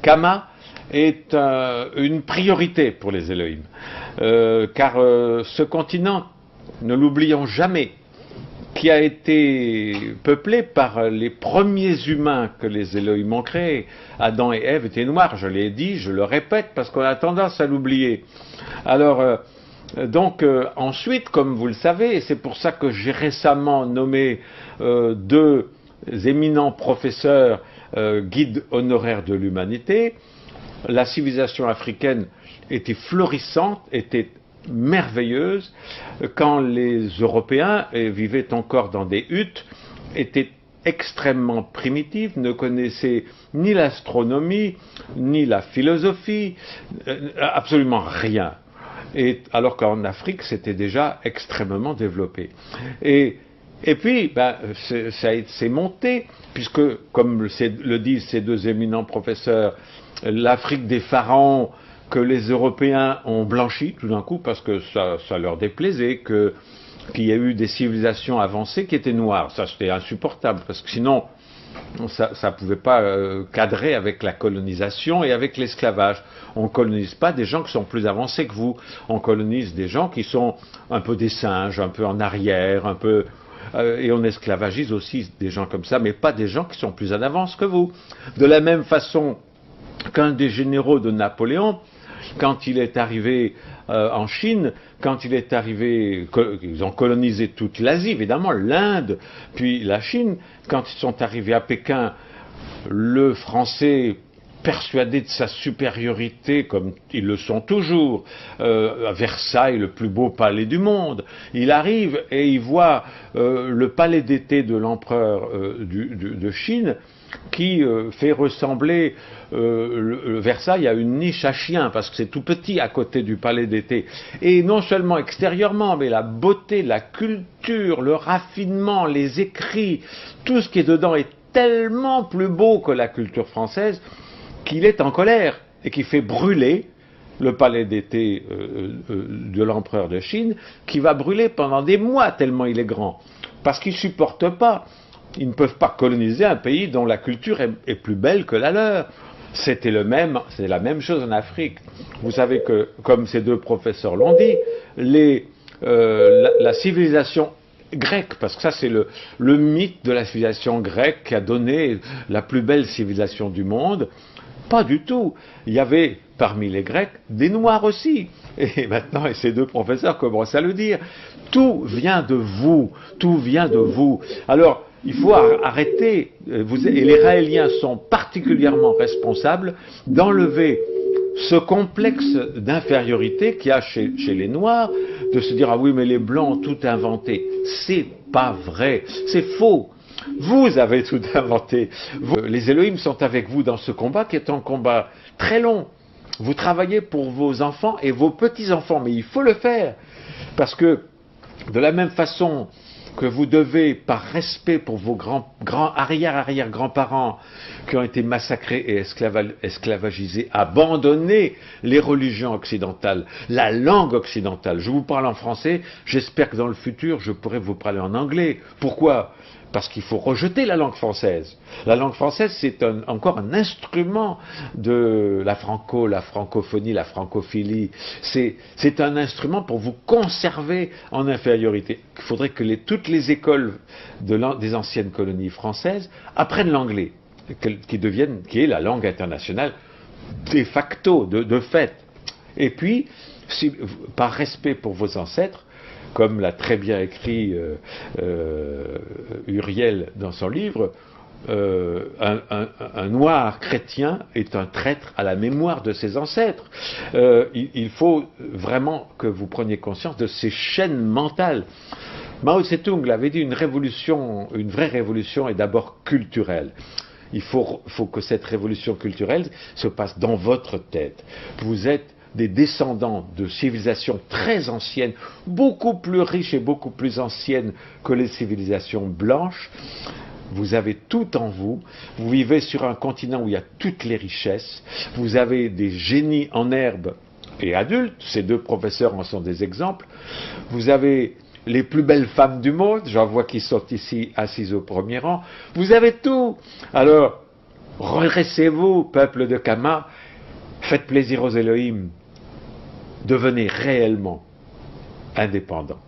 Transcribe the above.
Kama est une priorité pour les Elohim. Car ce continent, ne l'oublions jamais, qui a été peuplé par les premiers humains que les Elohim ont créés. Adam et Ève étaient noirs, je l'ai dit, je le répète, parce qu'on a tendance à l'oublier. Alors, ensuite, comme vous le savez, et c'est pour ça que j'ai récemment nommé deux éminents professeurs guides honoraires de l'humanité, la civilisation africaine était florissante, était merveilleuse, quand les Européens vivaient encore dans des huttes, étaient extrêmement primitifs, ne connaissaient ni l'astronomie, ni la philosophie, absolument rien. Et alors qu'en Afrique, c'était déjà extrêmement développé. Et puis, c'est monté, puisque, comme le disent ces deux éminents professeurs, l'Afrique des pharaons, que les Européens ont blanchi tout d'un coup parce que ça leur déplaisait, qu'il y a eu des civilisations avancées qui étaient noires. Ça, c'était insupportable, parce que sinon, ça ne pouvait pas cadrer avec la colonisation et avec l'esclavage. On ne colonise pas des gens qui sont plus avancés que vous. On colonise des gens qui sont un peu des singes, un peu en arrière, un peu... et on esclavagise aussi des gens comme ça, mais pas des gens qui sont plus en avance que vous. De la même façon qu'un des généraux de Napoléon, quand il est arrivé en Chine, quand il est arrivé, ils ont colonisé toute l'Asie, évidemment, l'Inde, puis la Chine, quand ils sont arrivés à Pékin, le Français, persuadé de sa supériorité, comme ils le sont toujours, à Versailles, le plus beau palais du monde, il arrive et il voit le palais d'été de l'empereur de Chine, qui fait ressembler Versailles à une niche à chien, parce que c'est tout petit à côté du palais d'été. Et non seulement extérieurement, mais la beauté, la culture, le raffinement, les écrits, tout ce qui est dedans est tellement plus beau que la culture française qu'il est en colère et qui fait brûler le palais d'été de l'empereur de Chine, qui va brûler pendant des mois tellement il est grand, parce qu'il ne supporte pas. Ils ne peuvent pas coloniser un pays dont la culture est plus belle que la leur. C'est la même chose en Afrique. Vous savez que, comme ces deux professeurs l'ont dit, la civilisation grecque, parce que ça c'est le mythe de la civilisation grecque qui a donné la plus belle civilisation du monde, pas du tout. Il y avait parmi les Grecs des Noirs aussi. Et maintenant, ces deux professeurs commencent à le dire. Tout vient de vous. Tout vient de vous. Alors, il faut arrêter, et les Raéliens sont particulièrement responsables d'enlever ce complexe d'infériorité qu'il y a chez les Noirs, de se dire « Ah oui, mais les Blancs ont tout inventé ». C'est pas vrai, c'est faux. Vous avez tout inventé. Les Elohim sont avec vous dans ce combat qui est un combat très long. Vous travaillez pour vos enfants et vos petits-enfants, mais il faut le faire. Parce que, de la même façon que vous devez, par respect pour vos arrière-arrière-grands-parents qui ont été massacrés et esclavagisés, abandonner les religions occidentales, la langue occidentale. Je vous parle en français, j'espère que dans le futur, je pourrai vous parler en anglais. Pourquoi ? Parce qu'il faut rejeter la langue française. La langue française, c'est encore un instrument de la francophonie, la francophilie. C'est un instrument pour vous conserver en infériorité. Il faudrait que toutes les écoles des anciennes colonies françaises apprennent l'anglais, qui est la langue internationale de facto, de fait. Et puis, par respect pour vos ancêtres, comme l'a très bien écrit Uriel dans son livre, un noir chrétien est un traître à la mémoire de ses ancêtres. Il faut vraiment que vous preniez conscience de ces chaînes mentales. Mao Tse-tung l'avait dit, une vraie révolution est d'abord culturelle. Il faut que cette révolution culturelle se passe dans votre tête. Vous êtes des descendants de civilisations très anciennes, beaucoup plus riches et beaucoup plus anciennes que les civilisations blanches. Vous avez tout en vous, vous vivez sur un continent où il y a toutes les richesses, vous avez des génies en herbe et adultes, ces deux professeurs en sont des exemples, vous avez les plus belles femmes du monde, j'en vois qui sont ici assises au premier rang, vous avez tout. Alors, redressez-vous, peuple de Kama, faites plaisir aux Elohim, devenez réellement indépendants.